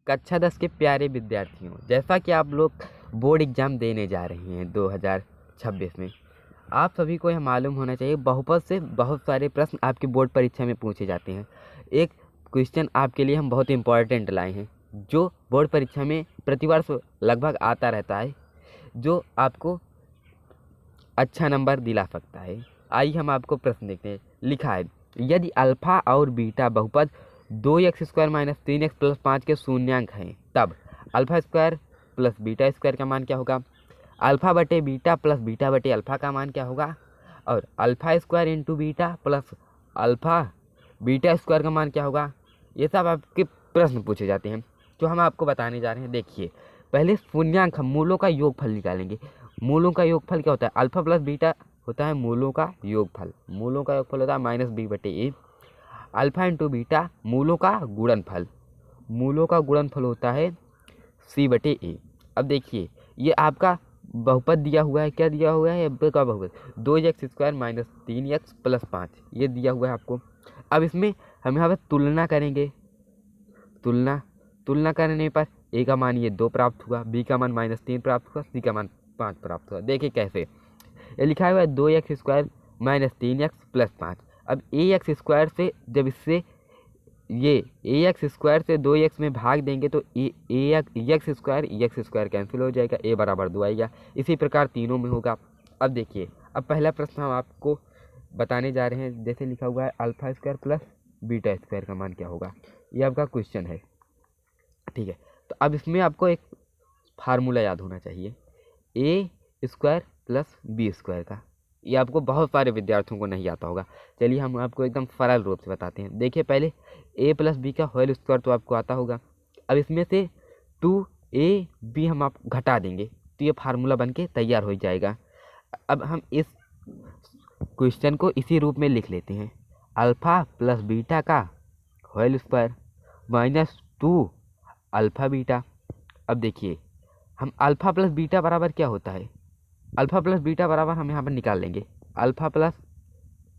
कक्षा 10 के प्यारे विद्यार्थियों, जैसा कि आप लोग बोर्ड एग्ज़ाम देने जा रहे हैं 2026 में, आप सभी को यह मालूम होना चाहिए बहुपद से बहुत सारे प्रश्न आपकी बोर्ड परीक्षा में पूछे जाते हैं। एक क्वेश्चन आपके लिए हम बहुत इम्पोर्टेंट लाए हैं, जो बोर्ड परीक्षा में प्रतिवर्ष लगभग आता रहता है, जो आपको अच्छा नंबर दिला सकता है। आइए हम आपको प्रश्न देखते हैं। लिखा है, यदि अल्फा और बीटा बहुपद 2x² - 3x + 5 के शून्यांक हैं, तब alpha square plus beta square का मान क्या होगा, अल्फा बटे बीटा प्लस बीटा बटे अल्फा का मान क्या होगा, और alpha square into beta plus alpha beta square का मान क्या होगा। ये सब आपके प्रश्न पूछे जाते हैं, जो हम आपको बताने जा रहे हैं। देखिए, पहले शून्यांक हम मूलों का योगफल निकालेंगे। मूलों का योगफल क्या होता है, अल्फा प्लस बीटा होता है मूलों का योगफल। मूलों का योगफल होता है -b/a। अल्फा इंटू बीटा मूलों का गुणनफल। मूलों का गुणनफल होता है c/a। अब देखिए, ये आपका बहुपद दिया हुआ है। क्या दिया हुआ है, का बहुपद 2x² - 3x + 5, ये दिया हुआ है आपको। अब इसमें हम यहाँ पर तुलना करेंगे। तुलना करने पर a का मान ये 2 प्राप्त हुआ, b का मान -3 प्राप्त हुआ, c का मान 5 प्राप्त हुआ। देखिए कैसे, ये लिखा हुआ है 2x² - 3x + 5। अब ax² से जब इससे ये ax² से 2x में भाग देंगे तो x² कैंसिल हो जाएगा, a बराबर 2 आएगा। इसी प्रकार तीनों में होगा। अब देखिए, अब पहला प्रश्न हम आपको बताने जा रहे हैं। जैसे लिखा हुआ है alpha square plus beta square का मान क्या होगा, ये आपका क्वेश्चन है। ठीक है, तो अब इसमें आपको एक फार्मूला याद होना चाहिए, a² प्लस b² का। ये आपको बहुत सारे विद्यार्थियों को नहीं आता होगा। चलिए हम आपको एकदम सरल रूप से बताते हैं। देखिए, पहले a + b का होल स्क्वायर तो आपको आता होगा। अब इसमें से 2ab हम आप घटा देंगे तो ये फार्मूला बन के तैयार हो जाएगा। अब हम इस क्वेश्चन को इसी रूप में लिख लेते हैं, अल्फा प्लस बीटा का होल स्क्वायर -2 अल्फा बीटा। अब देखिए, हम अल्फा प्लस बीटा बराबर क्या होता है, अल्फा प्लस बीटा बराबर हम यहाँ पर निकाल लेंगे। अल्फा प्लस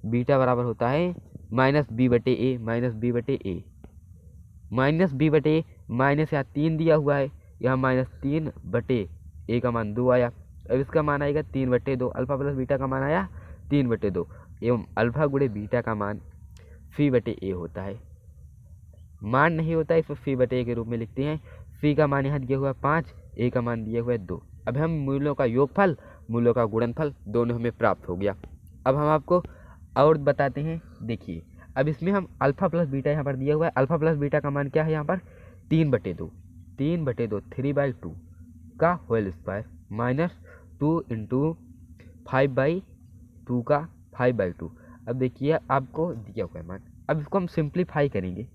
बीटा बराबर होता है -b/a -b/a माइनस यहाँ 3 दिया हुआ है, यहाँ -3/a का मान 2 आया। अब इसका मान आएगा 3/2। अल्फा प्लस बीटा का मान आया 3/2 एवं अल्फा गुणे बीटा का मान c/a होता है। मान नहीं होता है, इसको c/a के रूप में लिखते हैं। c का मान यहाँ दिया हुआ है 5, a का मान दिया हुआ है 2। अब हम मूलों का योगफल, मूलों का गुणनफल दोनों हमें प्राप्त हो गया। अब हम आपको और बताते हैं। देखिए, अब इसमें हम अल्फा प्लस बीटा यहाँ पर दिया हुआ है। अल्फा प्लस बीटा का मान क्या है यहाँ पर 3/2 3/2 का होल स्क्वायर -2 × 5/2 का 5/2। अब देखिए, आपको दिया हुआ है मान। अब इसको हम सिंप्लीफाई करेंगे।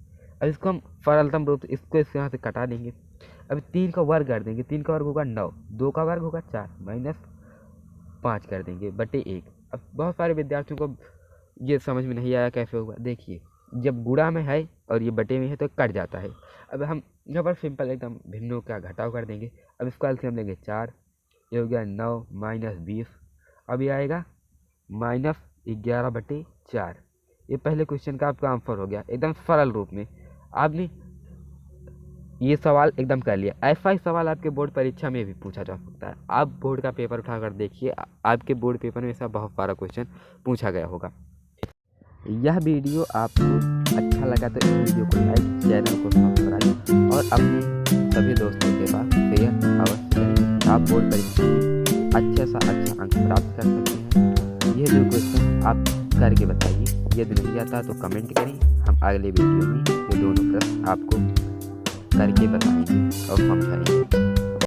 अब इसको हम सरलतम रूप से इसको यहाँ से कटा देंगे। अब 3 का वर्ग कर देंगे, 3 का वर्ग होगा 9, 2 का वर्ग होगा 4 -5 कर देंगे बटे 1। अब बहुत सारे विद्यार्थियों को ये समझ में नहीं आया कैसे होगा। देखिए, जब गुणा में है और ये बटे में है तो कट जाता है। अब हम यहाँ पर सिंपल एकदम भिन्नों का घटाव कर देंगे। अब इसको एलसीएम लेंगे 4, ये हो गया 9 - 20। अब ये आएगा -11/4। ये पहले क्वेश्चन का आपका आंसर हो गया एकदम सरल रूप में। आपने ये सवाल एकदम कर लिया। ऐसा ही सवाल आपके बोर्ड परीक्षा में भी पूछा जा सकता है। आप बोर्ड का पेपर उठाकर देखिए, आपके बोर्ड पेपर में ऐसा बहुत सारा क्वेश्चन पूछा गया होगा। यह वीडियो आपको अच्छा लगा तो इस वीडियो को लाइक, चैनल को सब्सक्राइब और अपने सभी दोस्तों के पास शेयर अवश्य करें। आप बोर्ड परीक्षा में अच्छा अंक प्राप्त कर सकते हैं। ये जो क्वेश्चन आप करके बताइए, यदि नहीं आता तो कमेंट करें। हम अगले वीडियो में ये दोनों प्रश्न आपको करके बताएंगे और समझाएंगे।